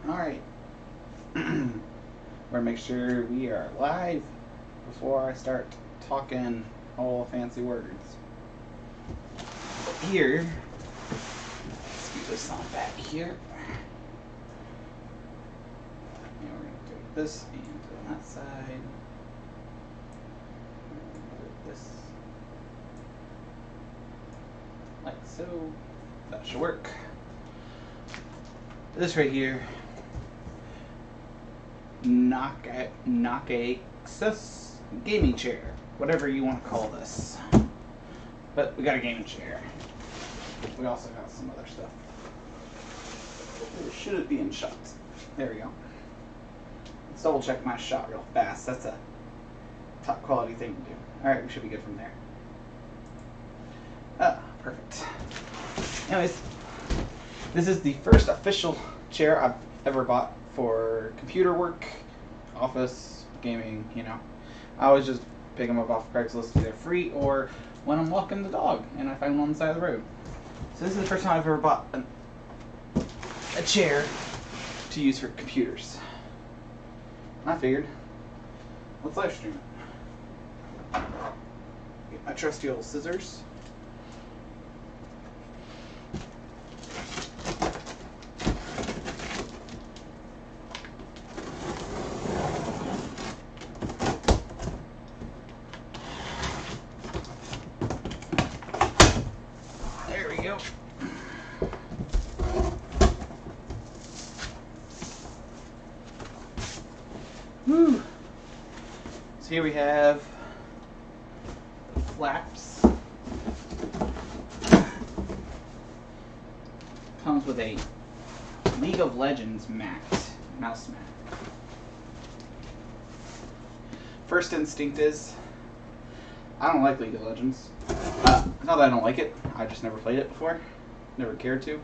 Alright. We're going to make sure we are live before I start talking all fancy words. Here, let's get this on back here. And we're going to take this and put it on that side. Put this like so. That should work. This right here, Nokaxus Gaming Chair, whatever you want to call this. But we got a gaming chair. We also got some other stuff. Should it be in shot? There we go. Let's double check my shot real fast. That's a top quality thing to do. Alright, we should be good from there. Perfect. Anyways, this is the first official chair I've ever bought for computer work, office, gaming, you know. I always just pick them up off Craigslist if they're free, or when I'm walking the dog and I find one on the side of the road. So this is the first time I've ever bought a chair to use for computers. I figured, let's live stream it. Get my trusty old scissors. Woo. So here we have the flaps. Comes with a League of Legends mouse mat. First instinct is, I don't like League of Legends. Not that I don't like it, I just never played it before. Never cared to.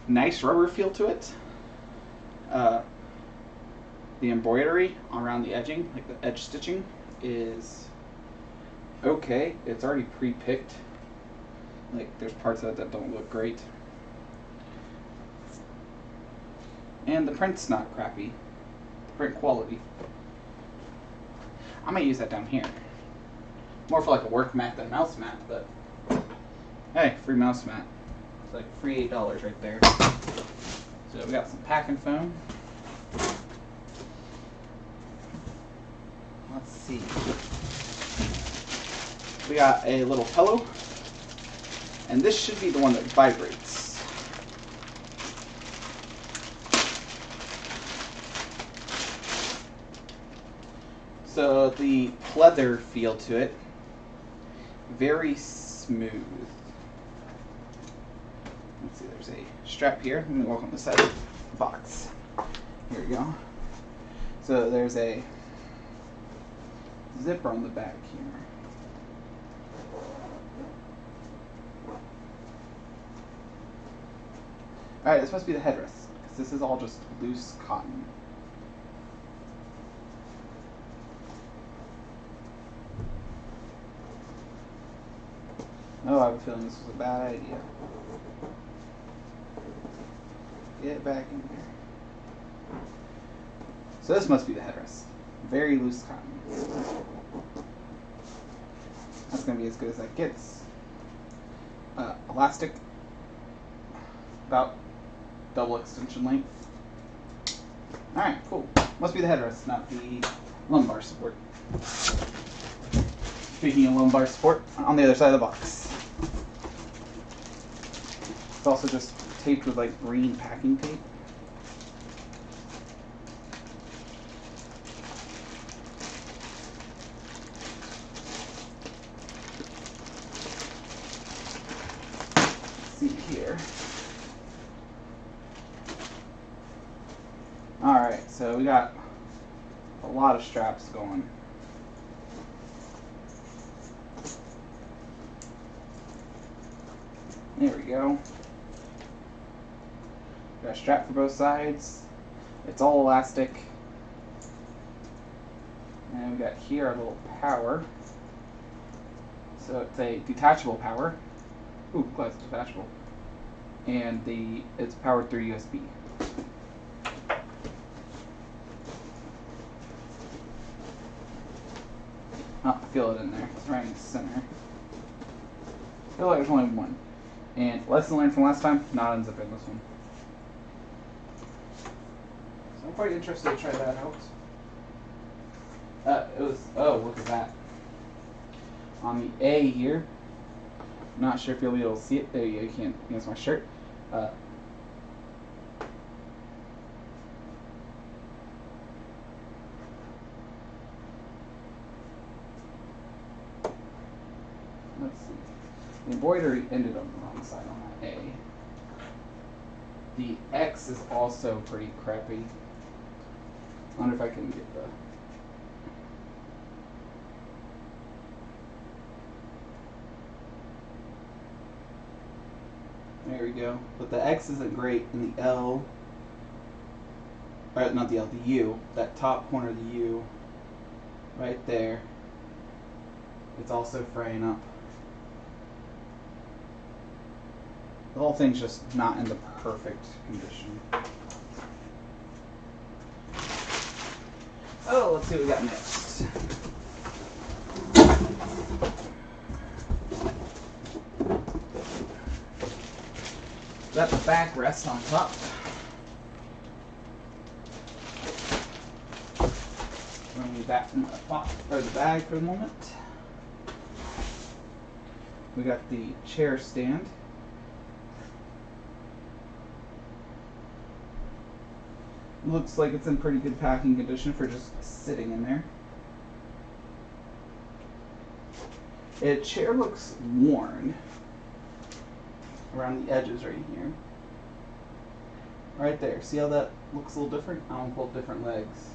Nice rubber feel to it. The embroidery around the edging, like the edge stitching, is okay. It's already pre-picked. Like, there's parts of it that don't look great. And the print's not crappy. The print quality. I might use that down here. More for like a work mat than a mouse mat, but hey, free mouse mat. It's like free $8 right there. So we got some packing foam. Let's see. We got a little pillow, and this should be the one that vibrates. So the pleather feel to it, very smooth. Let's see, there's a strap here. Let me walk on the side of the box. Here we go. So there's a zipper on the back here. Alright, this must be the headrest, because this is all just loose cotton. Oh, I have a feeling this was a bad idea. Get back in here. So this must be the headrest. Very loose cotton. That's going to be as good as that gets. Elastic, about double extension length. Alright, cool. Must be the headrest, not the lumbar support. Speaking of lumbar support, on the other side of the box. It's also just taped with like green packing tape. Let's see here. Alright, so we got a lot of straps going. There we go. Got a strap for both sides. It's all elastic. And we got here a little power. So it's a detachable power. Ooh, glad it's detachable. and it's powered through USB. Oh, I feel it in there. It's right in the center. I feel like there's only one. And lesson learned from last time, not unzipping this one. So I'm quite interested to try that out. Oh, look at that. On the A here, not sure if you'll be able to see it. There you can't against my shirt. Let's see. The embroidery ended on the wrong side on that A. The X is also pretty crappy. I wonder if I can get the... There we go. But the X isn't great, and the L, or not the L, the U, that top corner of the U, right there, it's also fraying up. The whole thing's just not in the perfect condition. Oh, let's see what we got next. Got the backrest on top. We're going to back in the pot or the bag for the moment. We got the chair stand. Looks like it's in pretty good packing condition for just sitting in there. The chair looks worn around the edges right here. Right there. See how that looks a little different? I want to pull different legs.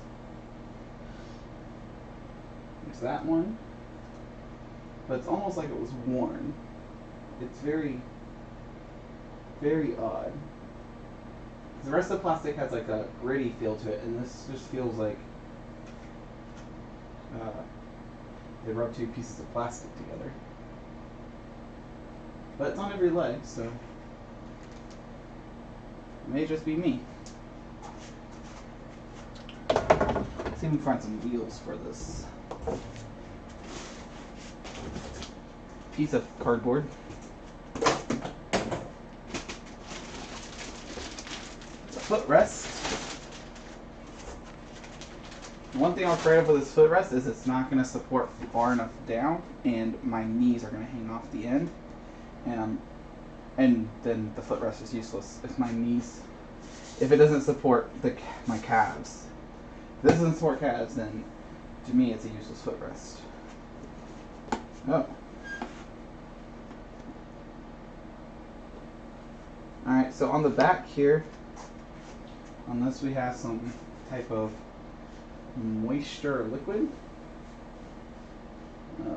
There's that one. But it's almost like it was worn. It's very, very odd. The rest of the plastic has like a gritty feel to it, and this just feels like they rubbed two pieces of plastic together. But it's on every leg, so it may just be me. Let's see if we can find some wheels for this piece of cardboard. Footrest. One thing I'm afraid of with this footrest is it's not going to support far enough down, and my knees are going to hang off the end, and then the footrest is useless. If it doesn't support my calves, if this doesn't support calves, then to me it's a useless footrest. Oh. Alright, so on the back here, on this we have some type of moisture or liquid.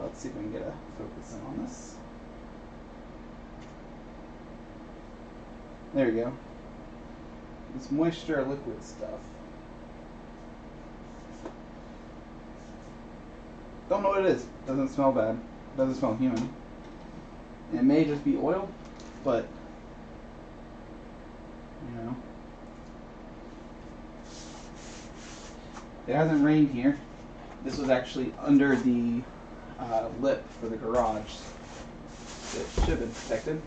Let's see if we can get a focus in on this. There we go. It's moisture or liquid stuff. Don't know what it is. Doesn't smell bad. Doesn't smell human. It may just be oil, but you know. It hasn't rained here. This was actually under the lip for the garage. So it should have been protected.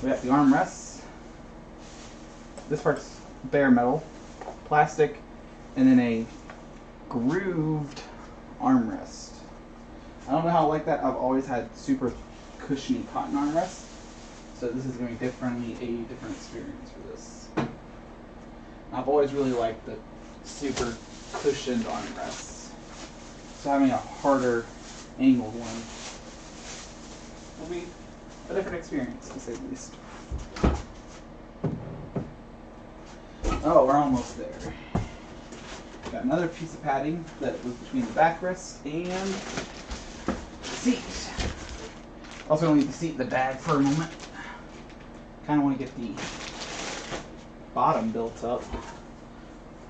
We got the armrests. This part's bare metal, plastic, and then a grooved armrest. I don't know how I like that. I've always had super cushiony cotton armrests. So this is going to be definitely a different experience for this. I've always really liked the super cushioned armrests. So having a harder angled one will be a different experience, to say the least. Oh, we're almost there. Got another piece of padding that was between the backrest and the seat. Also going to leave the seat in the bag for a moment. Kind of want to get the bottom built up.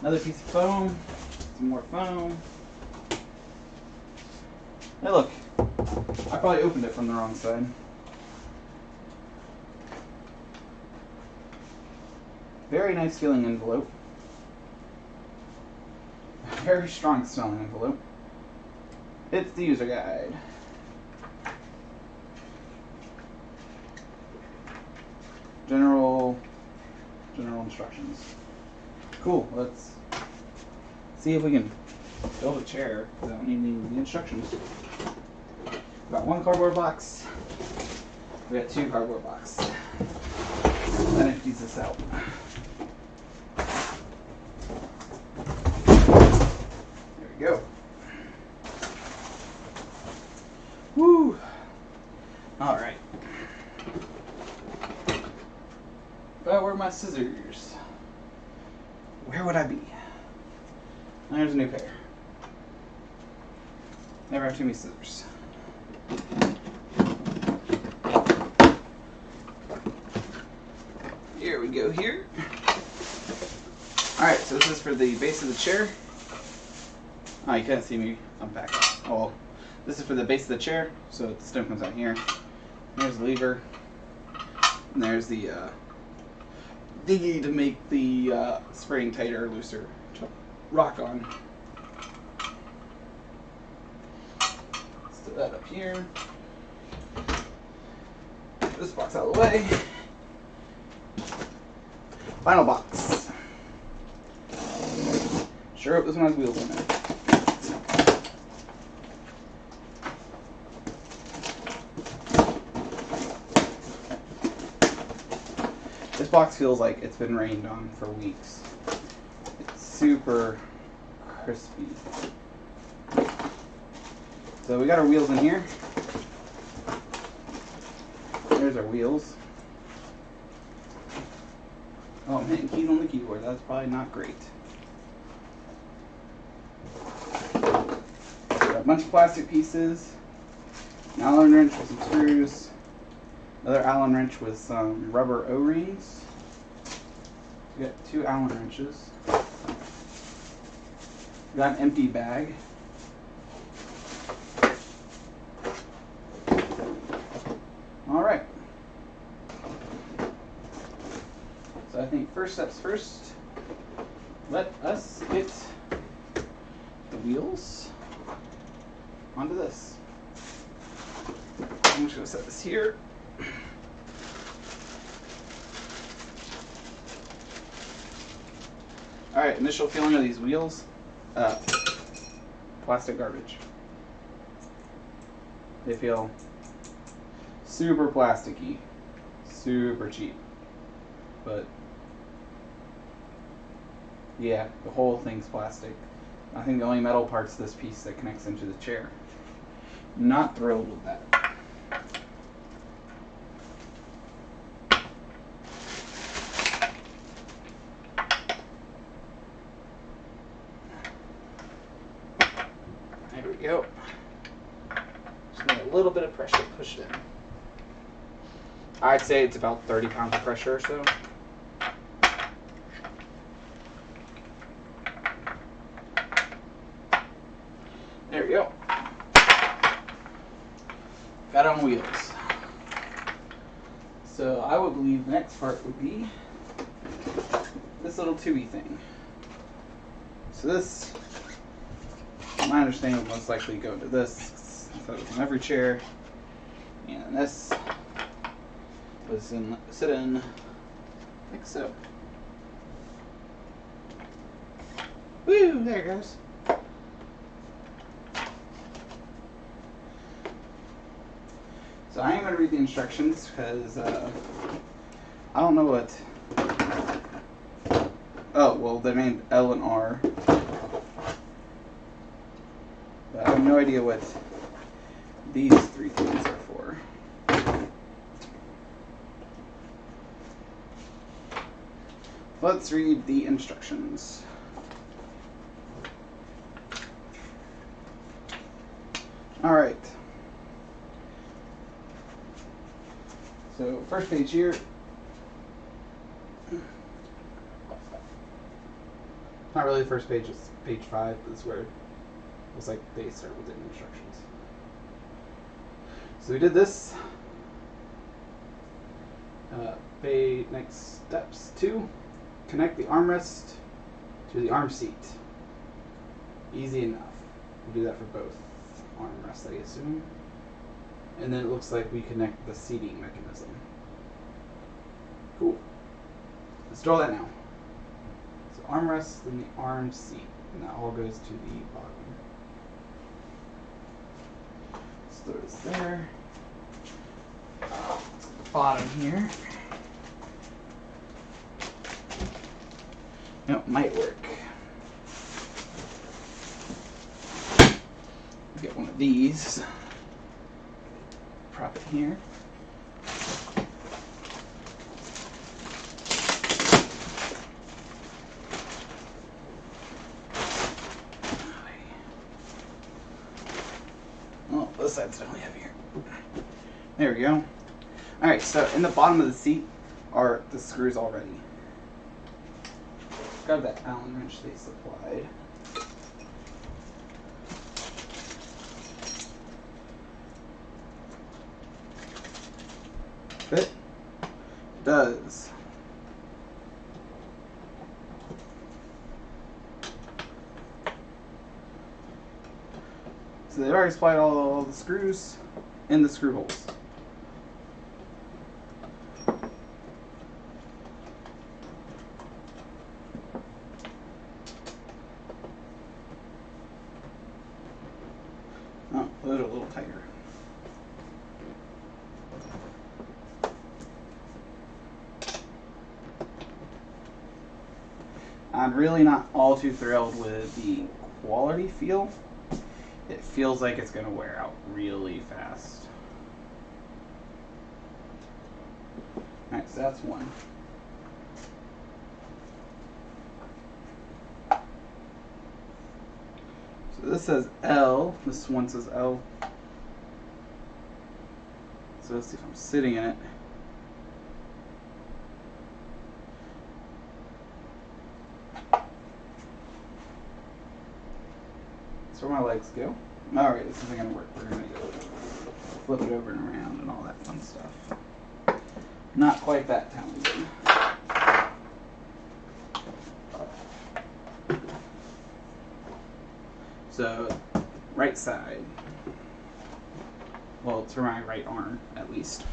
Another piece of foam, some more foam. Hey look, I probably opened it from the wrong side. Very nice feeling envelope. Very strong smelling envelope. It's the user guide. General instructions. Cool. Let's see if we can build a chair without needing the instructions. Got one cardboard box. We got two cardboard boxes. That empties this out. There we go. Woo! All right. If I were my scissors, where would I be? There's a new pair. Never have too many scissors. Here we go here. Alright, so this is for the base of the chair. Oh, you can't see me unpack it. Oh, well, this is for the base of the chair, so the stem comes out here. There's the lever. And there's the diggy to make the spring tighter or looser to rock on. Let's do that up here. Get this box out of the way. Final box. Sure hope this one has wheels in it. This box feels like it's been rained on for weeks. It's super crispy. So we got our wheels in here. There's our wheels. Oh, I'm hitting keys on the keyboard. That's probably not great. Got a bunch of plastic pieces. An Allen wrench with some screws. Another Allen wrench with some rubber O-rings. We got two Allen wrenches. We got an empty bag. All right. So I think first steps first. Let us get the wheels onto this. I'm just going to set this here. Alright, initial feeling of these wheels. Plastic garbage. They feel super plasticky. Super cheap. But yeah, the whole thing's plastic. I think the only metal part's this piece that connects into the chair. Not thrilled with that. There we go. Just need a little bit of pressure pushed in. I'd say it's about 30 pounds of pressure or so. There we go. Got it on wheels. So I would believe the next part would be this little tubey thing. So this, my understanding, would most likely go into this. So it's in every chair. And this was sit in like so. Woo! There it goes. So I am going to read the instructions because I don't know what. Oh, well, they're named L and R. But I have no idea what these three things are for. Let's read the instructions. All right. So first page here. Not really the first page, it's page 5. That's where it looks like they start with the instructions. So we did this. Next steps 2. connect the armrest to the arm seat. Easy enough. We'll do that for both armrests, I assume. And then it looks like we connect the seating mechanism. Cool. Let's draw that now. So armrest, then the arm seat, and that all goes to the bottom. Let's throw this there. Bottom here. No, it might work. Get one of these. Prop it here. Oh, this side's definitely heavier. There we go. Alright, so in the bottom of the seat are the screws already. Grab that Allen wrench they supplied. Fit? Does. So they've already supplied all the screws in the screw holes. Oh, those are a little tighter. I'm really not all too thrilled with the quality feel. It feels like it's going to wear out really fast. Alright, so that's one. So this says L, this one says L. So let's see if I'm sitting in it. That's where my legs go. Alright, this isn't going to work. We're going to go flip it over and around and all that fun stuff. Not quite that talented. So, right side. Well, to my right arm, at least.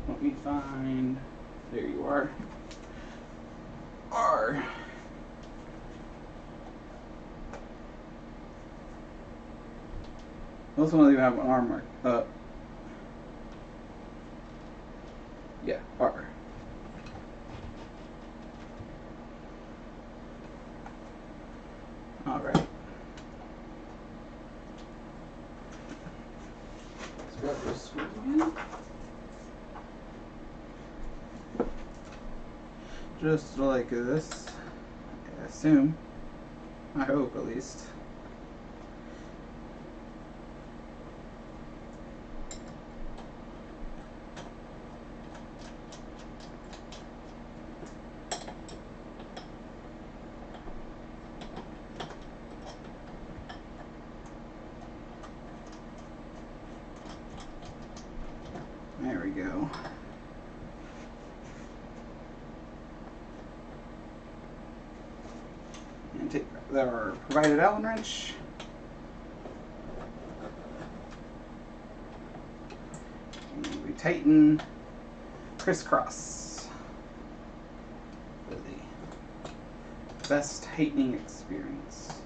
Let me find... There you are. R. This one doesn't even have an R mark. Yeah, R. All right. Let's grab those screws again. Just like this, I assume. I hope, at least. There we go. And take our provided Allen wrench. And we tighten crisscross for the best tightening experience.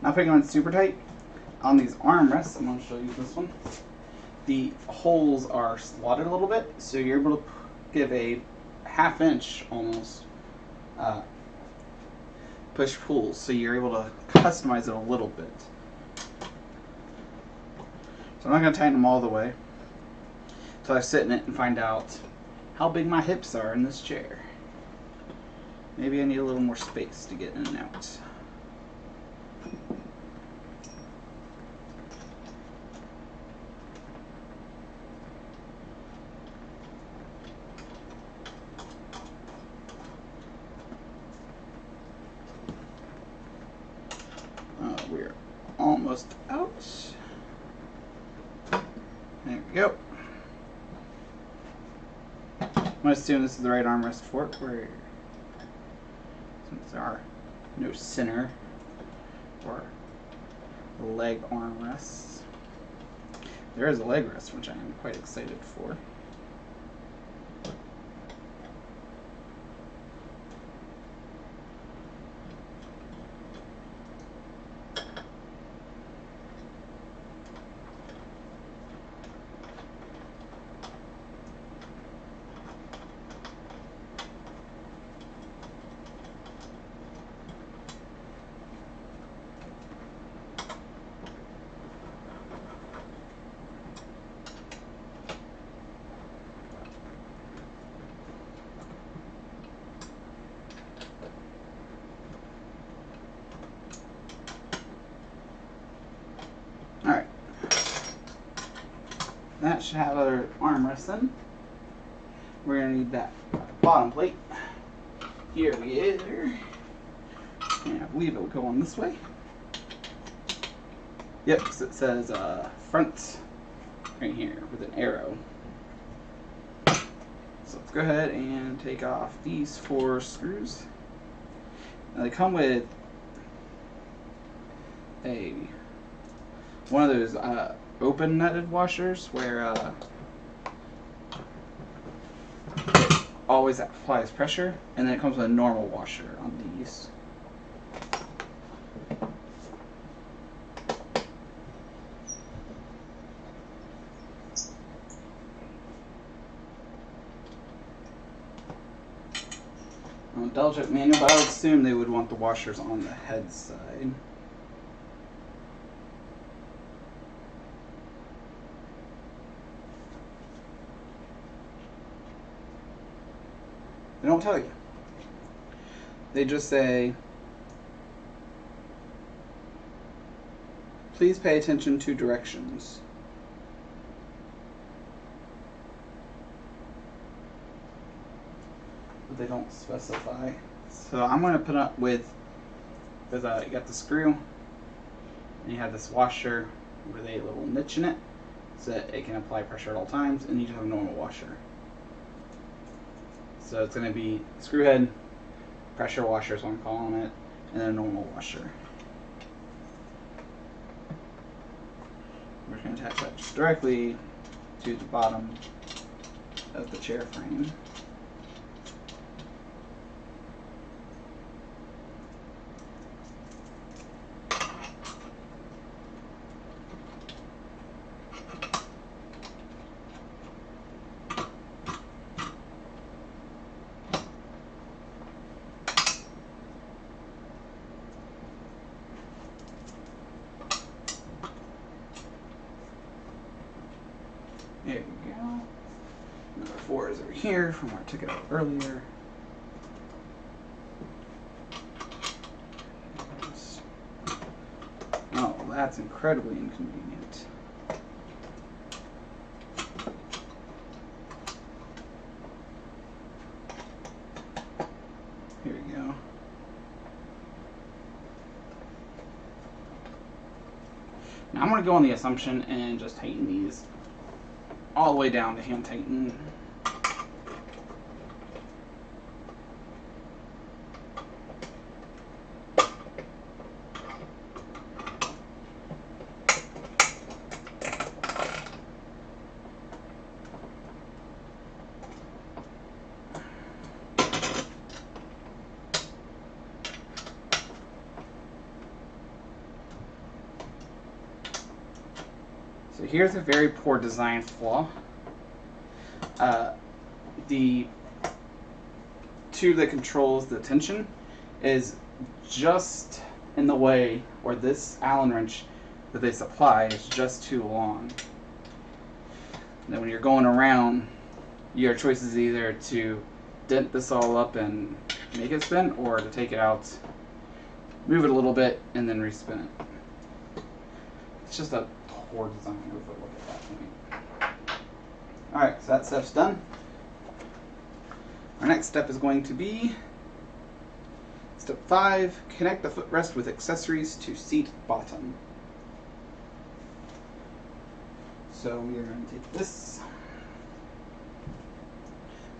Not putting on super tight. On these armrests, I'm going to show you this one. The holes are slotted a little bit, so you're able to give a half-inch almost push-pull, so you're able to customize it a little bit. So I'm not going to tighten them all the way until I sit in it and find out how big my hips are in this chair. Maybe I need a little more space to get in and out. We're almost out. go. I'm going to assume this is the right armrest for it, where since there are no center or leg armrests. There is a leg rest, which I am quite excited for. Alright. That should have other armrests in. We're going to need that bottom plate. Here we are. And I believe it will go on this way. Yep, so it says front right here with an arrow. So let's go ahead and take off these 4 screws. Now they come with one of those open nutted washers where always applies pressure, and then it comes with a normal washer on these. Double check manual, but I would assume they would want the washers on the head side. They don't tell you. They just say, please pay attention to directions. But they don't specify. So I'm going to put up with, because you got the screw, and you have this washer with a little niche in it, so that it can apply pressure at all times, and you just have a normal washer. So it's going to be screw head, pressure washer is what I'm calling it, and then a normal washer. We're going to attach that just directly to the bottom of the chair frame. There we go. Number 4 is over here from where I took it out earlier. Oh, that's incredibly inconvenient. Here we go. Now I'm going to go on the assumption and just tighten these all the way down to hand tighten. So here's a very poor design flaw. The tube that controls the tension is just in the way, or this Allen wrench that they supply is just too long. And then when you're going around, your choice is either to dent this all up and make it spin, or to take it out, move it a little bit, and then respin it. It's just a poor design overlook at that point. Alright, so that stuff's done. Our next step is going to be step 5, connect the footrest with accessories to seat bottom. So we are going to take this.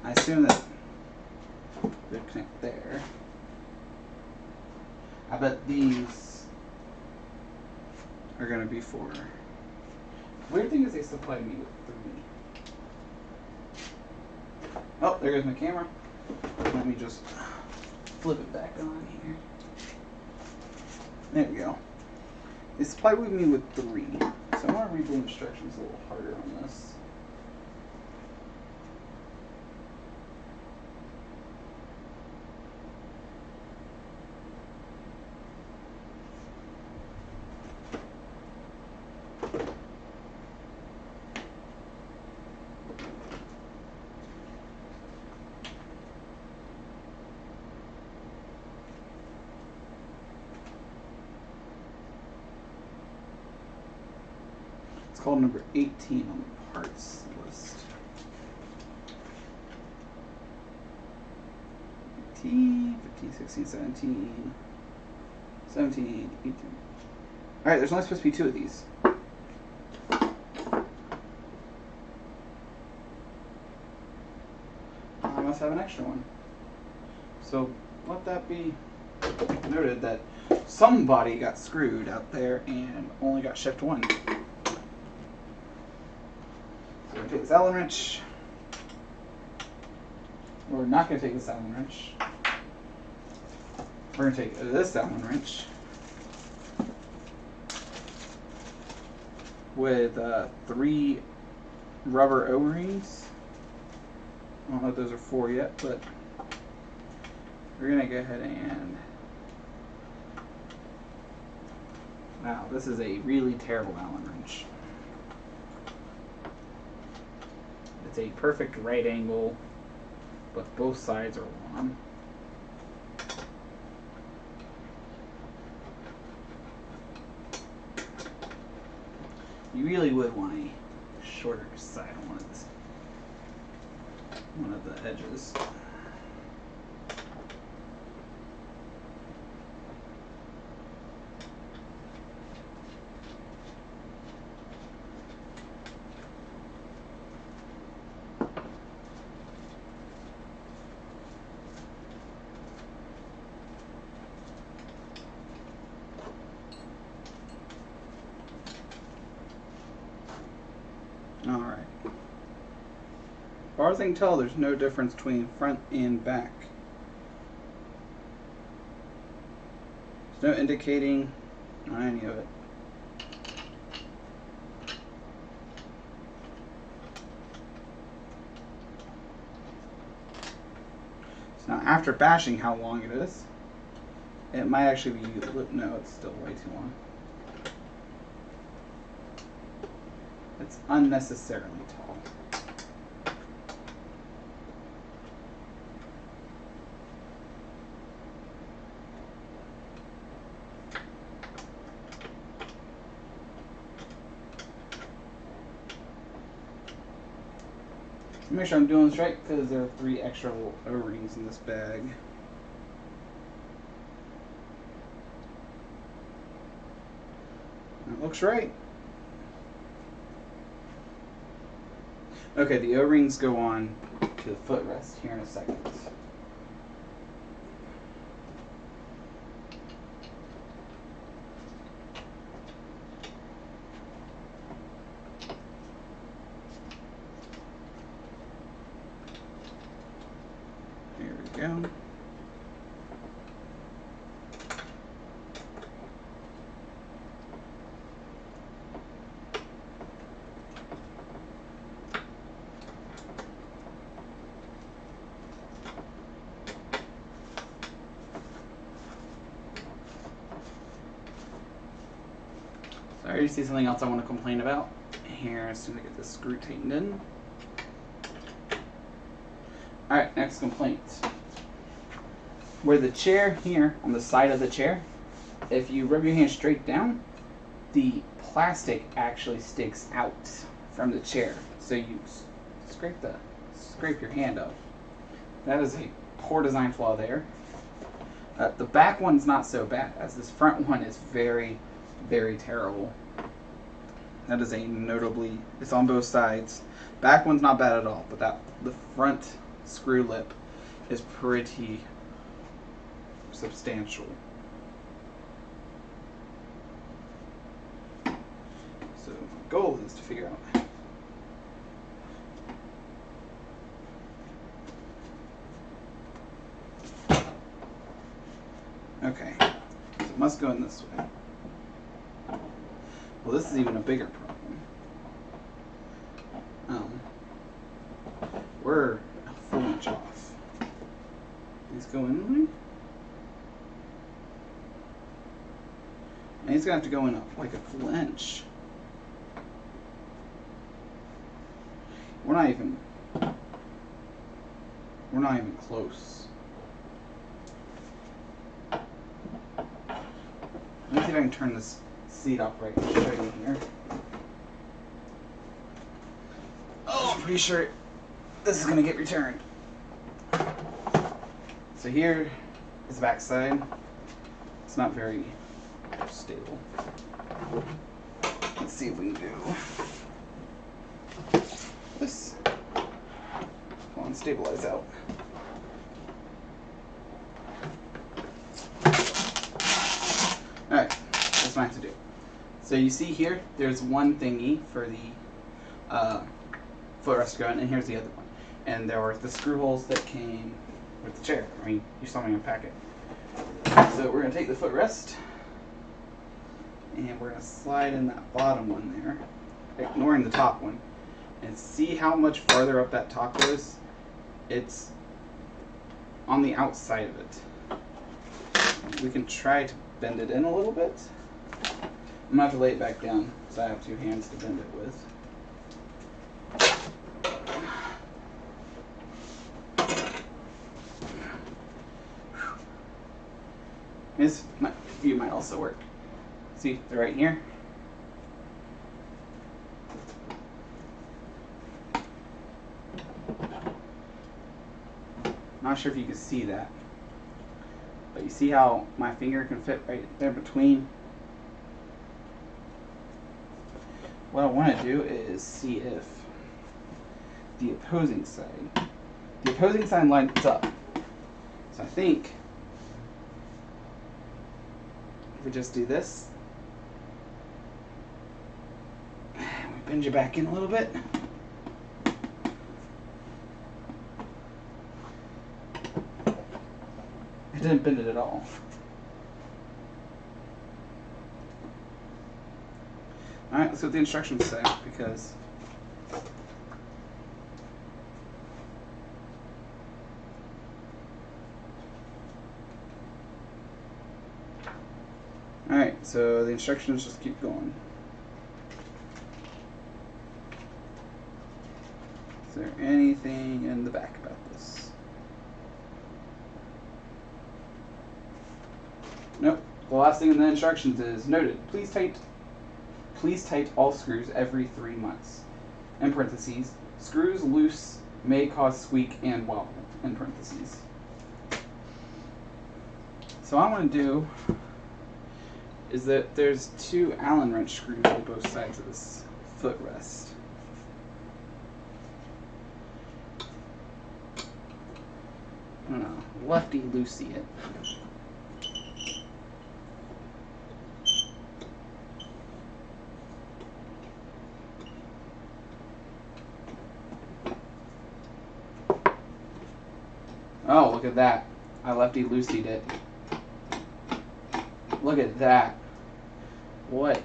I assume that they connect there. I bet these are going to be for... Weird thing is they supplied me with 3. Oh, there goes my camera. Let me just flip it back on here. There we go. They supplied me with 3. So I want to read the instructions a little harder on this. It's called number 18 on the parts list. 15, 16, 17, 18. Alright, there's only supposed to be 2 of these. I must have an extra one. So let that be noted that somebody got screwed out there and only got shipped 1. So we're going to take this Allen wrench. We're not going to take this Allen wrench. We're going to take this Allen wrench with 3 rubber O-rings. I don't know if those are 4 yet, but we're going to go ahead and... Wow, this is a really terrible Allen wrench. It's a perfect right angle, but both sides are long. You really would want a shorter side on one of the edges. Alright. As far as I can tell, there's no difference between front and back. There's no indicating on any of it. So now, after bashing how long it is, it might actually be, no, it's still way too long. It's unnecessarily tall. Make sure I'm doing this right because there are 3 extra little O-rings in this bag. That looks right. Okay, the O-rings go on to the footrest here in a second. Here we go. So I already see something else I want to complain about here as soon as I get this screw tightened in. Alright, next complaint. Where the chair here, on the side of the chair, if you rub your hand straight down, the plastic actually sticks out from the chair. So you scrape your hand up. That is a poor design flaw there. The back one's not so bad, as this front one is very, very terrible. That is it's on both sides. Back one's not bad at all, but the front screw lip is pretty substantial. So my goal is to figure out okay, so it must go in this way. Well, this is even a bigger problem. We're a full inch off. These go in the way? And he's gonna have to go in like a full inch. We're not even close. Let me see if I can turn this seat upright and show you here. Oh, I'm pretty sure this is gonna get returned. So here is the back side. It's not very stable. Let's see if we can do this. Come on, stabilize out. Alright, that's what I have to do. So you see here, there's one thingy for the footrest gun, and here's the other one. And there were the screw holes that came with the chair. I mean, you saw me unpack it. So we're going to take the footrest, and we're going to slide in that bottom one there, ignoring the top one, and see how much farther up that top goes. It's on the outside of it. We can try to bend it in a little bit. I'm going to have to lay it back down, so I have two hands to bend it with. This view might also work. See, they're right here. Not sure if you can see that, but you see how my finger can fit right there between. What I want to do is see if the opposing side lines up. So I think if we just do this, we bend you back in a little bit. It didn't bend it at all. Alright, let's see what the instructions say, because alright, so the instructions just keep going. Is there anything in the back about this? Nope. The last thing in the instructions is noted. Please tight all screws every 3 months. In parentheses, screws loose may cause squeak and wobble. In parentheses. So what I want to do is that there's 2 Allen wrench screws on both sides of this footrest. I'm gonna lefty loosey it. Oh, look at that. I lefty looseyed it. Look at that. What?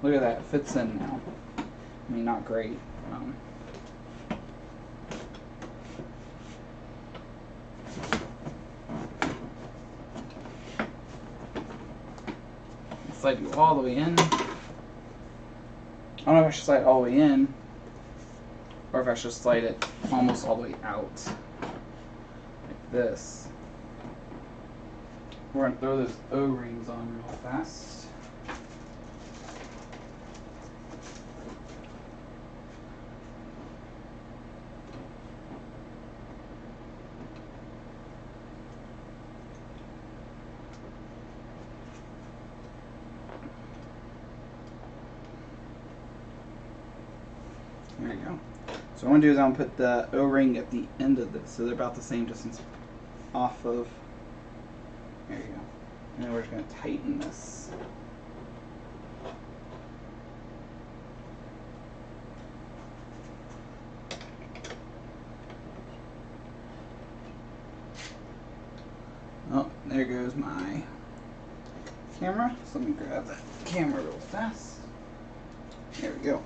Look at that. It fits in now. I mean, not great. Slide you all the way in. I don't know if I should slide it all the way in, or if I should slide it almost all the way out, like this. We're going to throw those O-rings on real fast. There you go. So what I'm going to do is I'm going to put the O-ring at the end of this, so they're about the same distance off of. There you go. And then we're just going to tighten this. Oh, there goes my camera. So let me grab that camera real fast. There we go.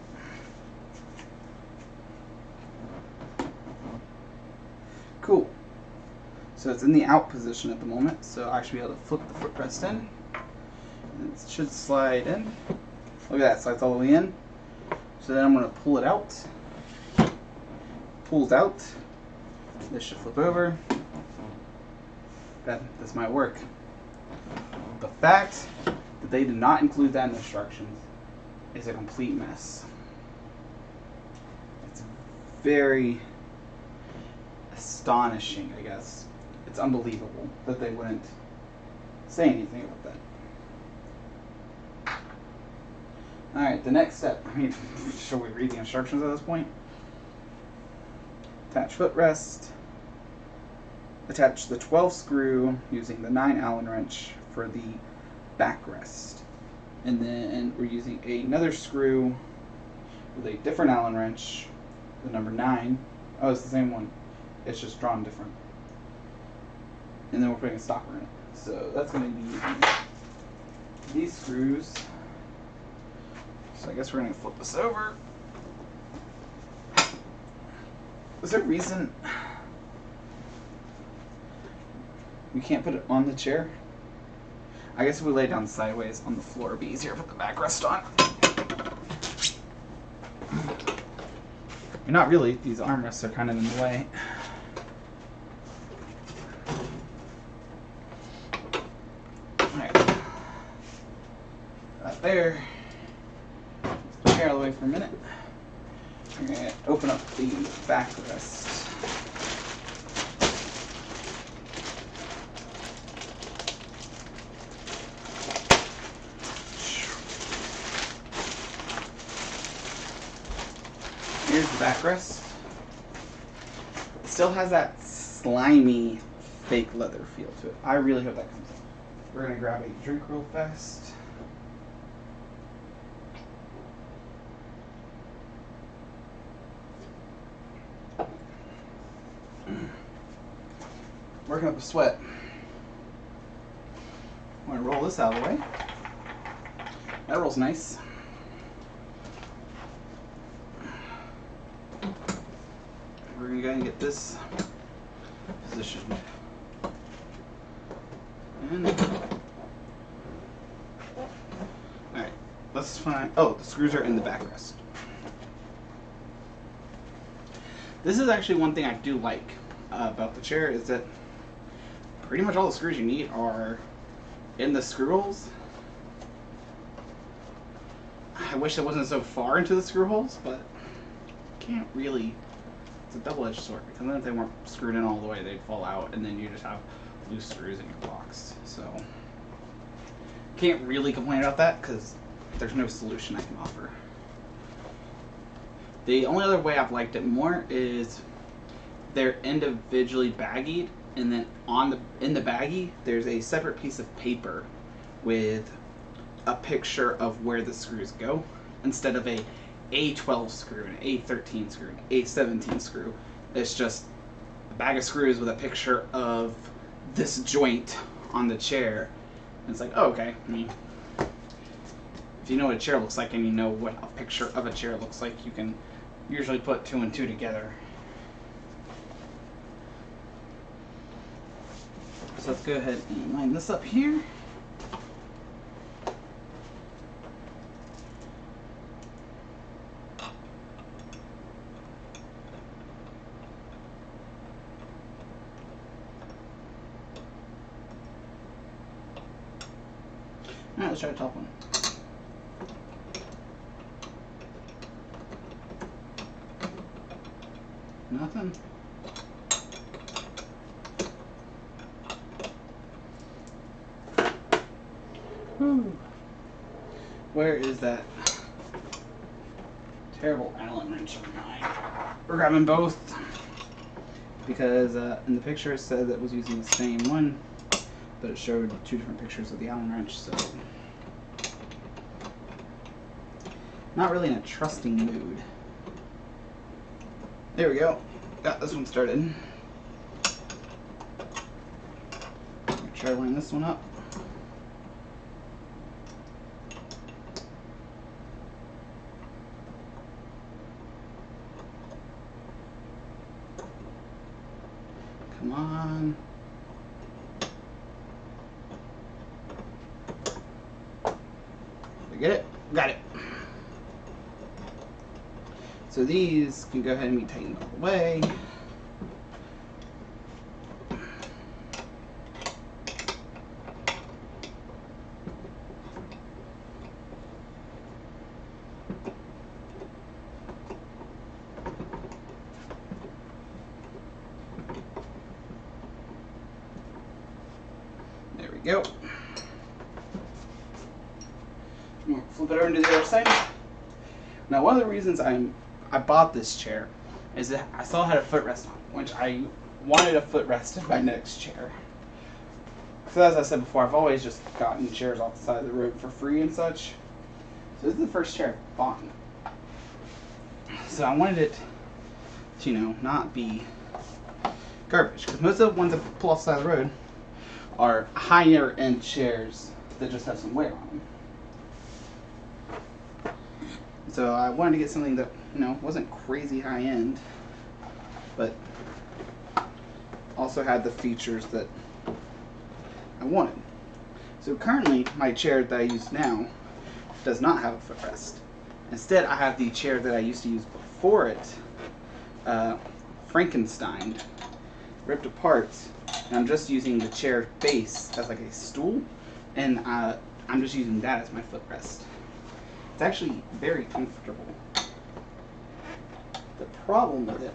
Cool. So it's in the out position at the moment, so I should be able to flip the footrest in. And it should slide in. Look at that, slides all the way in. So then I'm going to pull it out. Pulls out. This should flip over. This might work. The fact that they did not include that in the instructions is a complete mess. It's very astonishing, I guess. It's unbelievable that they wouldn't say anything about that. Alright, the next step. I mean, should we read the instructions at this point? Attach footrest. Attach the 12 screw using the 9 Allen wrench for the backrest. And then we're using another screw with a different Allen wrench, the number 9. Oh, it's the same one. It's just drawn different. And then we're putting a stopper in it. So that's going to be using these screws. So I guess we're going to flip this over. Is there a reason we can't put it on the chair? I guess if we lay it down sideways on the floor, it'd be easier to put the backrest on. Not really, these armrests are kind of in the way. Alright. That there. Let's put the chair all the way for a minute. We're going to open up the backrest. Here's the backrest. It still has that slimy fake leather feel to it. I really hope that comes out. We're going to grab a drink real fast. Working up a sweat. I'm going to roll this out of the way. That rolls nice. We're going to go and get this positioned. And alright, let's find. Oh, the screws are in the backrest. This is actually one thing I do like about the chair, is that pretty much all the screws you need are in the screw holes. I wish it wasn't so far into the screw holes, but can't really. It's a double-edged sword, because then if they weren't screwed in all the way, they'd fall out, and then you just have loose screws in your box. So can't really complain about that, because there's no solution I can offer. The only other way I've liked it more is they're individually baggied, and then in the baggie there's a separate piece of paper with a picture of where the screws go, instead of a A12 screw, an A13 screw, an A17 screw. It's just a bag of screws with a picture of this joint on the chair. And it's like, oh, okay. I mean, if you know what a chair looks like and you know what a picture of a chair looks like, you can usually put 2 and 2 together. So let's go ahead and line this up here. Alright, let's try the top one. Nothing. Whew. Where is that terrible Allen wrench on mine. We're grabbing both because in the picture it said that it was using the same one, but it showed 2 different pictures of the Allen wrench, so not really in a trusting mood. There we go. Got this one started. Try to line this one up. Come on. Did I get it? Got it. So these can go ahead and be tightened all the way. There we go. Flip it over to the other side. Now, one of the reasons I bought this chair is that I saw it had a footrest on it, which I wanted a footrest in my next chair. So as I said before, I've always just gotten chairs off the side of the road for free and such. So this is the first chair I've bought. So I wanted it to, you know, not be garbage, because most of the ones that pull off the side of the road are higher end chairs that just have some wear on them. So I wanted to get something that, you know, wasn't crazy high end, but also had the features that I wanted. So currently, my chair that I use now does not have a footrest. Instead, I have the chair that I used to use before it, Frankenstein, ripped apart, and I'm just using the chair base as like a stool, and I'm just using that as my footrest. It's actually very comfortable. The problem with it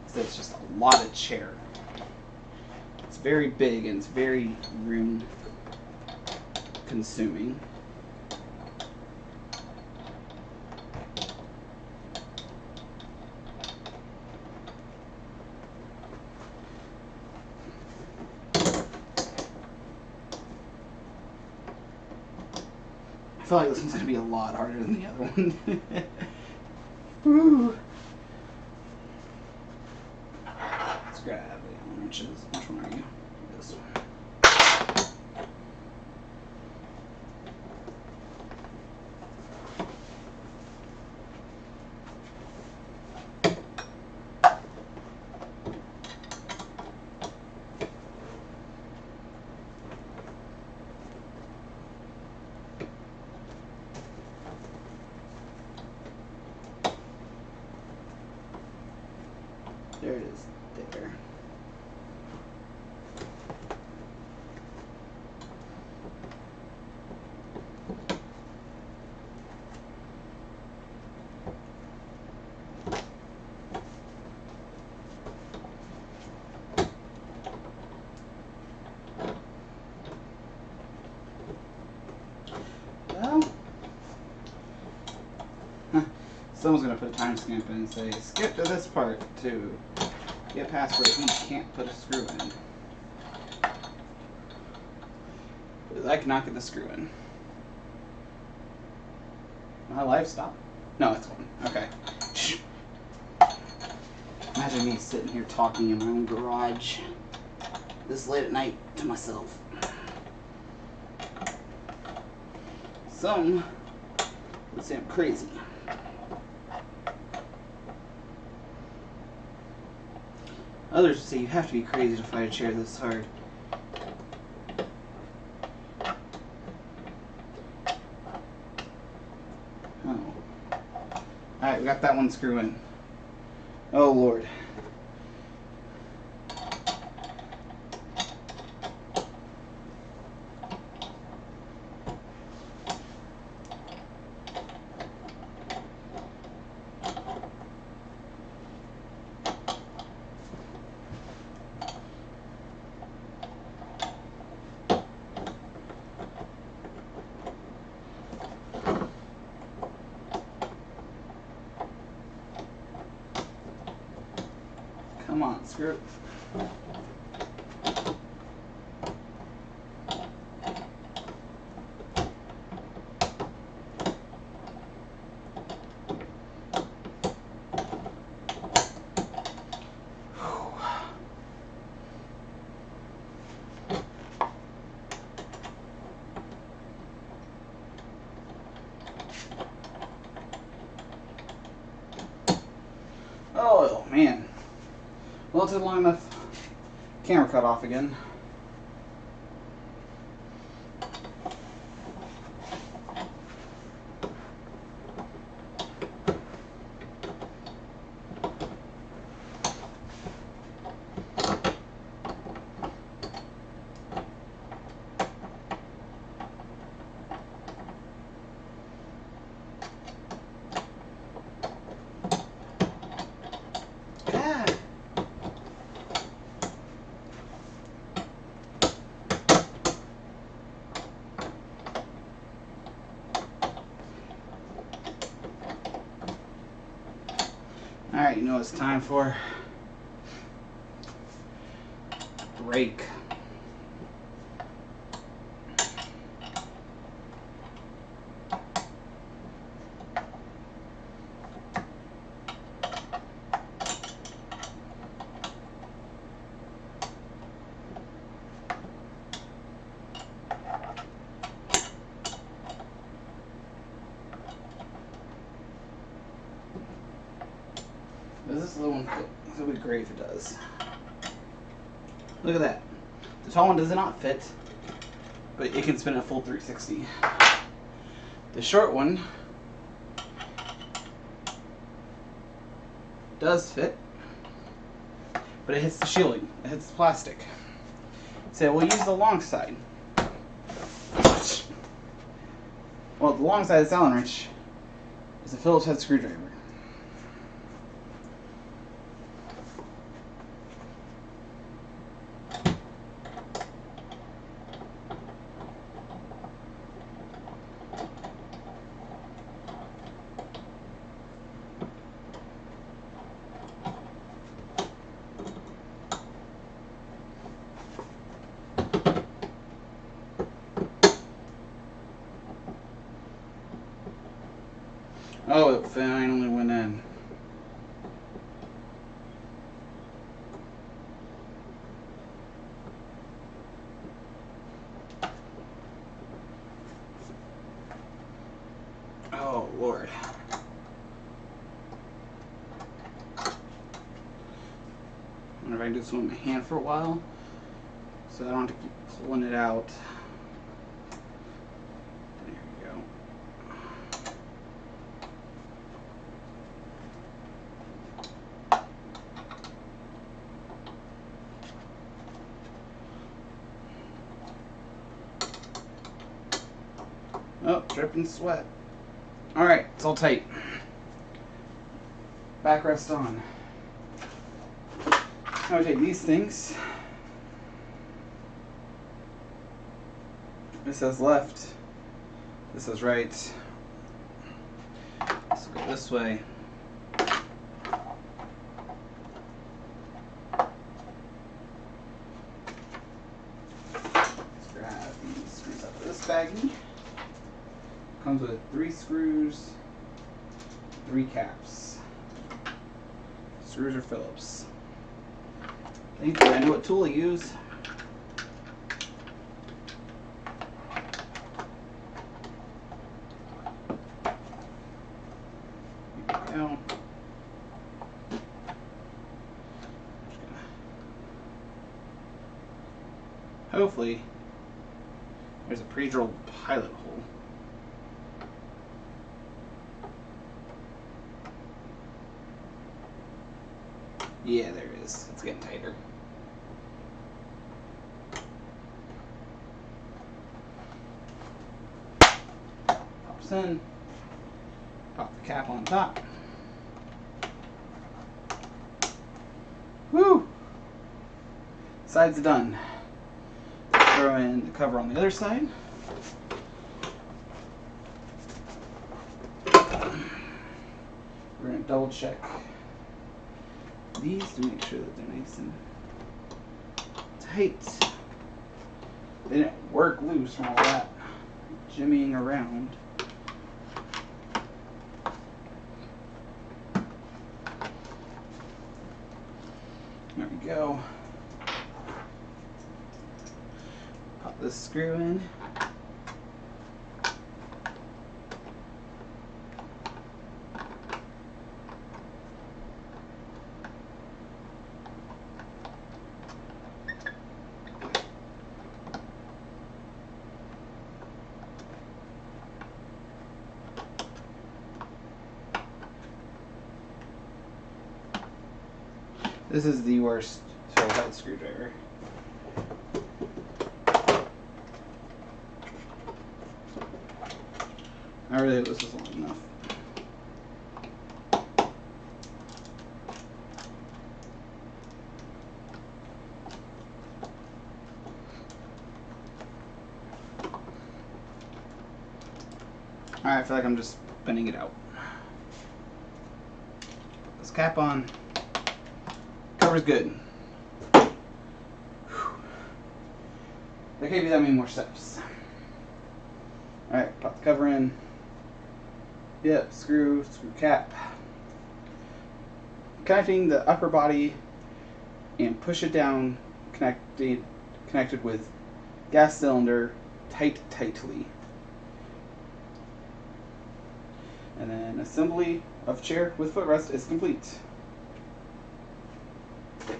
is that it's just a lot of chair. It's very big and it's very room consuming. I feel like this one's going to be a lot harder than the other one. Woo. Let's grab the Allen wrenches. Which one are you? This one. There it is, there. Well, someone's going to put a timestamp in and say, skip to this part to get past where he can't put a screw in. Because I cannot get the screw in. My life stopped? No, it's on. Okay. Imagine me sitting here talking in my own garage this late at night to myself. Some would say I'm crazy. Others would say you have to be crazy to fight a chair this hard. Oh. Alright, we got that one screw in. Oh Lord. Come on, screw it. Oh man. Well, it took long enough. Camera cut off again. Alright, you know what it's time for? Break. Does this little one fit? It would be great if it does. Look at that. The tall one does not fit, but it can spin a full 360. The short one does fit, but it hits the shielding. It hits the plastic. So we'll use the long side. Well, the long side of the Allen wrench is a Phillips head screwdriver. Oh, it finally went in. Oh, Lord. I wonder if I can do this with my hand for a while, so I don't have to keep pulling it out. There we go. Oh, dripping sweat. Alright, it's all tight. Backrest on. Now we take these things. This says left. This says right. Let's go this way. Let's grab these screws out of this baggie. Comes with 3 screws, 3 caps. Screws are Phillips. Thankfully, I know what tool to use. Here we go. Hopefully, there's a pre-drilled pilot hole. Yeah, there it is. It's getting tighter. Pops in. Pop the cap on top. Woo! Side's done. Throw in the cover on the other side. We're going to double check these to make sure that they're nice and tight. They didn't work loose from all that jimmying around. There we go. Pop this screw in. This is the worst tool head screwdriver. I really hope this is long enough. Alright, I feel like I'm just bending it out. Put this cap on. Cover's good. Whew. There can't be that many more steps. Alright, pop the cover in. Yep, screw cap. Connecting the upper body and push it down, connected with gas cylinder tightly. And then assembly of chair with footrest is complete. So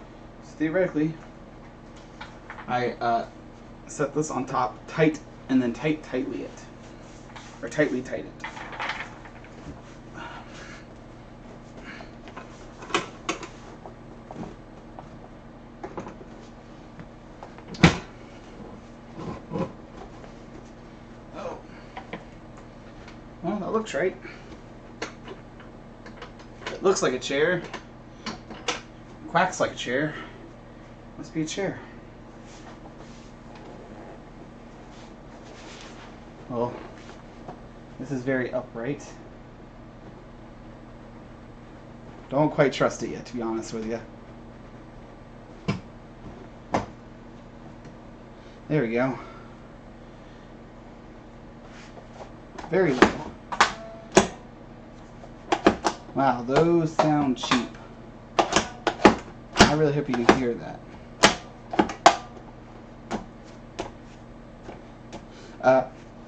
theoretically, I set this on top tight and then tightly it. Or tightly tight it. Oh. Well, that looks right. It looks like a chair. Quacks like a chair. Must be a chair. Well, this is very upright. Don't quite trust it yet, to be honest with you. There we go. Very low. Wow, those sound cheap. I really hope you can hear that.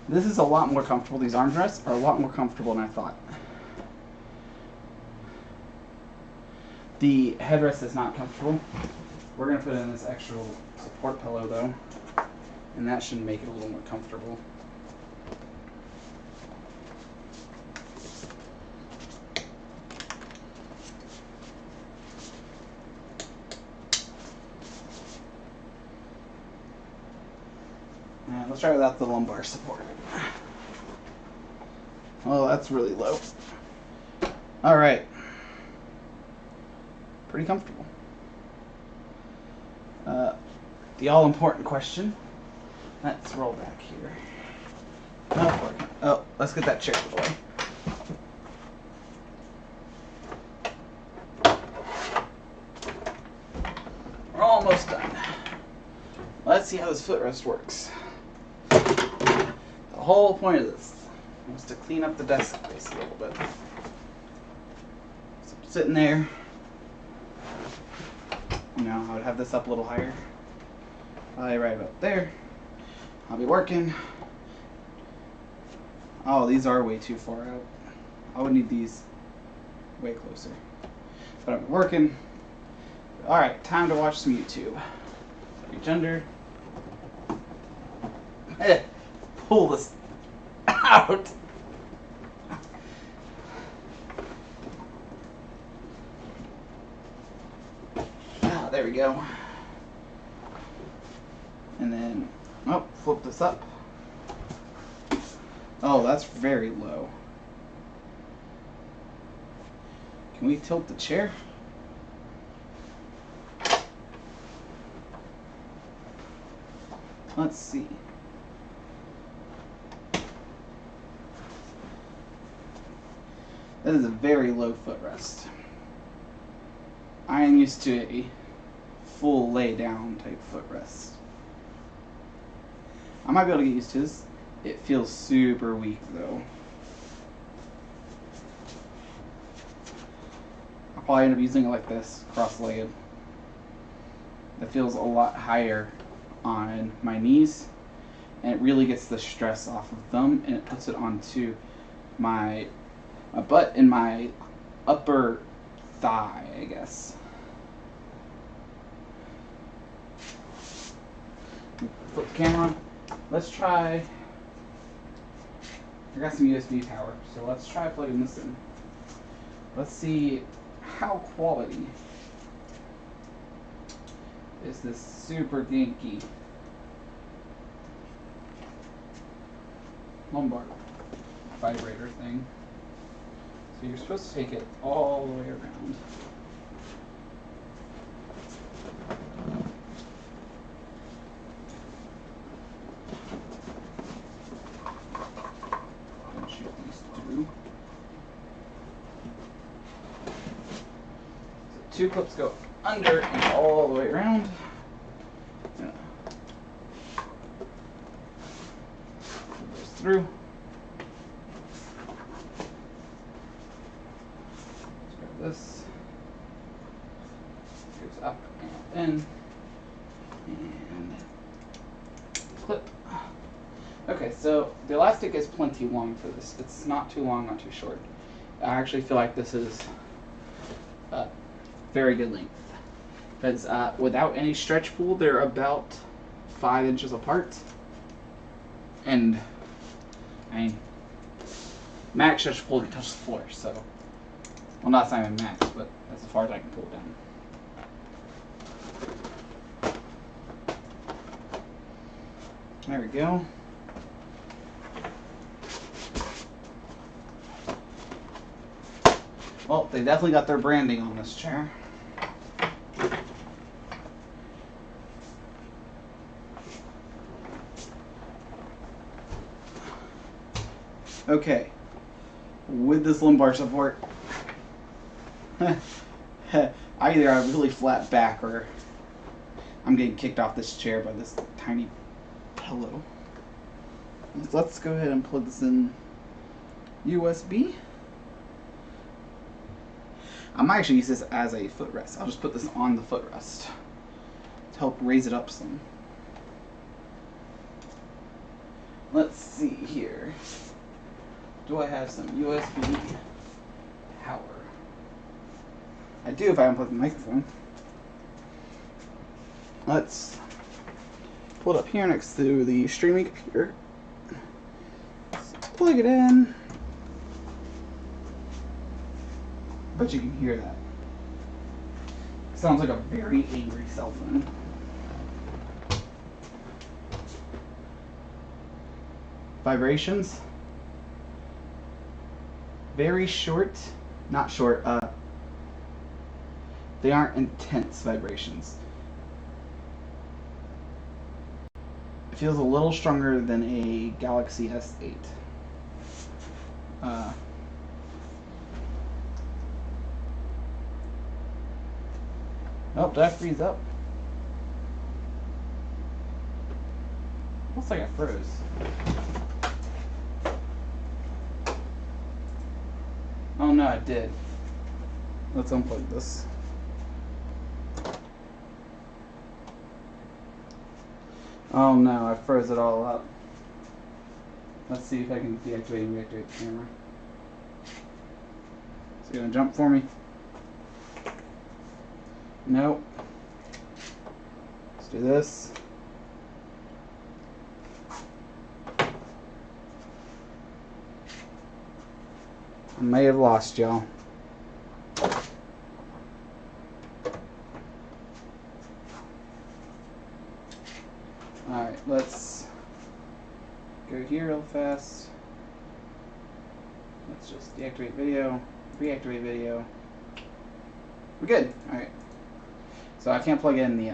This is a lot more comfortable. These armrests are a lot more comfortable than I thought. The headrest is not comfortable. We're going to put in this extra support pillow though, and that should make it a little more comfortable. Let's try without the lumbar support. Oh, that's really low. All right. Pretty comfortable. The all-important question. Let's roll back here. Oh, let's get that chair out of the way. We're almost done. Let's see how this footrest works. The whole point of this was to clean up the desk space a little bit. So sitting there, you know, I would have this up a little higher. Probably right about there. I'll be working. Oh, these are way too far out. I would need these way closer. But I'm working. Alright, time to watch some YouTube. Reach under. Pull this out. Ah, there we go. And then, oh, flip this up. Oh, that's very low. Can we tilt the chair? Let's see. That is a very low footrest. I am used to a full lay down type footrest. I might be able to get used to this. It feels super weak though. I'll probably end up using it like this, cross-legged. It feels a lot higher on my knees, and it really gets the stress off of them, and it puts it onto my butt and my upper thigh, I guess. Flip the camera on. Let's try. I got some USB power, so let's try plugging this in. Let's see how quality is this super dinky lumbar vibrator thing. So you're supposed to take it all the way around. And shoot these through. So 2 clips go under and all the way around. Yeah. Goes through. Let's grab this. Goes up and in. And clip. Okay, so the elastic is plenty long for this. It's not too long, not too short. I actually feel like this is very good length. Because without any stretch pull, they're about 5 inches apart. And, I mean, max stretch pull, you touch the floor, so. Well, not saying max, but that's as far as I can pull it down. There we go. Well, they definitely got their branding on this chair. Okay, with this lumbar support, either I have a really flat back or I'm getting kicked off this chair by this tiny pillow. So let's go ahead and plug this in USB. I might actually use this as a footrest. I'll just put this on the footrest to help raise it up some. Let's see here. Do I have some USB power? I do if I unplug the microphone. Let's pull it up here next to the streaming computer. Let's plug it in. Bet you can hear that. Sounds like a very angry cell phone. Vibrations. Very short, not short, they aren't intense vibrations. It feels a little stronger than a Galaxy S8. Oh, did I freeze up? Looks like I froze. Oh no, I did. Let's unplug this. Oh no, I froze it all up. Let's see if I can deactivate and reactivate the camera. Is it gonna jump for me? Nope. Let's do this. I may have lost y'all. Alright, let's go here real fast. Let's just deactivate video, reactivate video. We're good. Alright. So I can't plug in the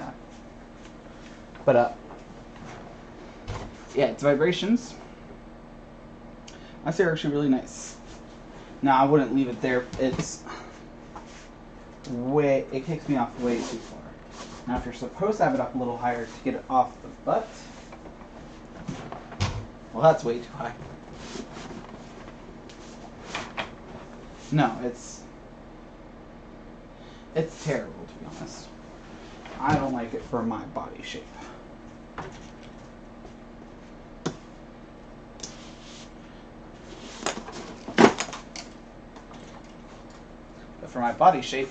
yeah, it's vibrations. I say are actually really nice. Now I wouldn't leave it there. It's it kicks me off way too far. Now, if you're supposed to have it up a little higher to get it off the butt, well, that's way too high. No, it's terrible, to be honest. I don't like it for my body shape. But for my body shape,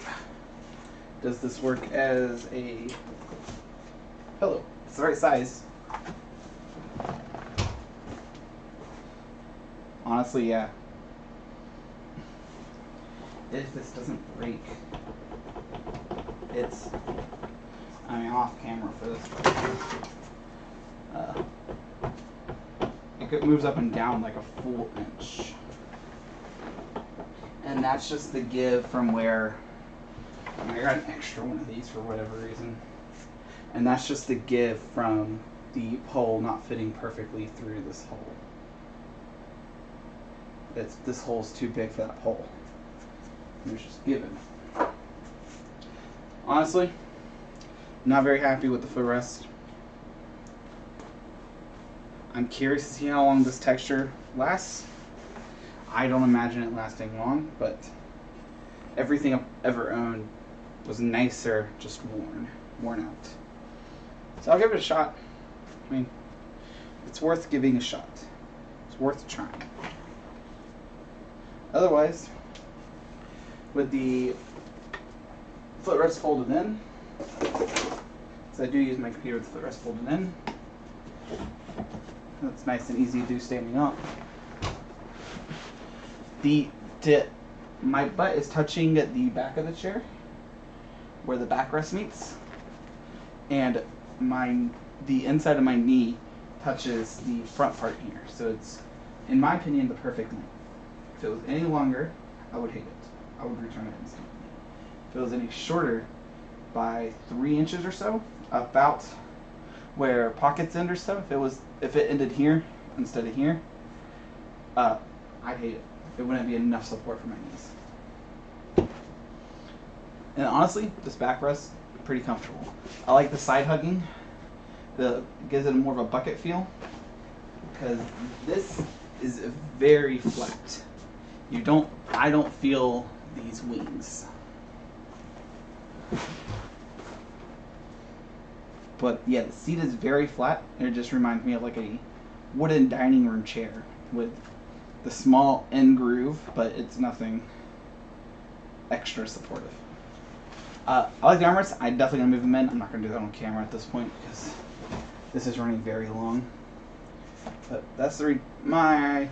does this work as a pillow? It's the right size. Honestly, yeah. If this doesn't break, I'm off camera for this. It moves up and down like a full inch. And that's just the give from where, I got an extra one of these for whatever reason. And that's just the give from the pole not fitting perfectly through this hole. This hole's too big for that pole. It's just given. Honestly, not very happy with the footrest. I'm curious to see how long this texture lasts. I don't imagine it lasting long, but everything I've ever owned was nicer, just worn out. So I'll give it a shot. I mean, it's worth giving a shot. It's worth trying. Otherwise, with the footrest folded in, because I do use my computer with the footrest folded in, that's nice and easy to do standing up. My butt is touching the back of the chair, where the backrest meets, and the inside of my knee touches the front part here. So it's, in my opinion, the perfect length. If it was any longer, I would hate it. I would return it instantly. If it was any shorter by 3 inches or so, about where pockets end or so, if it ended here instead of here, I'd hate it. It wouldn't be enough support for my knees. And honestly, this backrest, pretty comfortable. I like the side hugging. It gives it more of a bucket feel, because this is very flat. I don't feel these wings. But yeah, the seat is very flat, and it just reminds me of like a wooden dining room chair with the small end groove, but it's nothing extra supportive. I like the armrests. I'm definitely gonna move them in. I'm not gonna do that on camera at this point because this is running very long. But that's my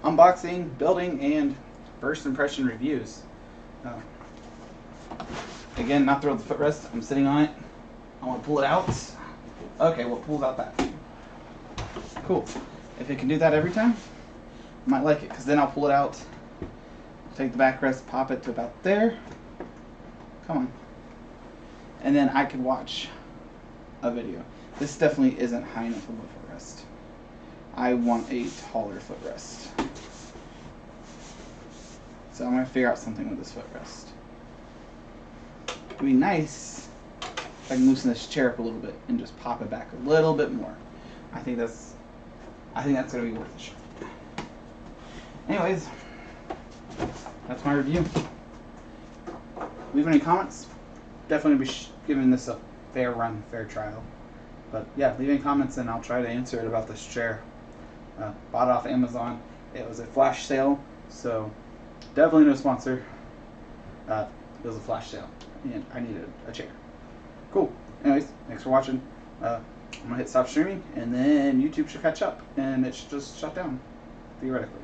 unboxing, building, and first impression reviews. Again, not thrilled with the footrest. I'm sitting on it. I want to pull it out. Okay, well, it pulls out that. Cool. If it can do that every time, I might like it, because then I'll pull it out, take the backrest, pop it to about there. Come on. And then I can watch a video. This definitely isn't high enough of a footrest. I want a taller footrest. So I'm going to figure out something with this footrest. It'd be nice if I can loosen this chair up a little bit and just pop it back a little bit more. I think that's going to be worth a shot. Anyways, that's my review. Leave any comments. Definitely be giving this a fair run, fair trial. But yeah, leave any comments and I'll try to answer it about this chair. Bought it off Amazon. It was a flash sale, so definitely no sponsor. It was a flash sale, and I needed a chair. Cool. Anyways, thanks for watching. I'm gonna hit stop streaming, and then YouTube should catch up, and it should just shut down, theoretically.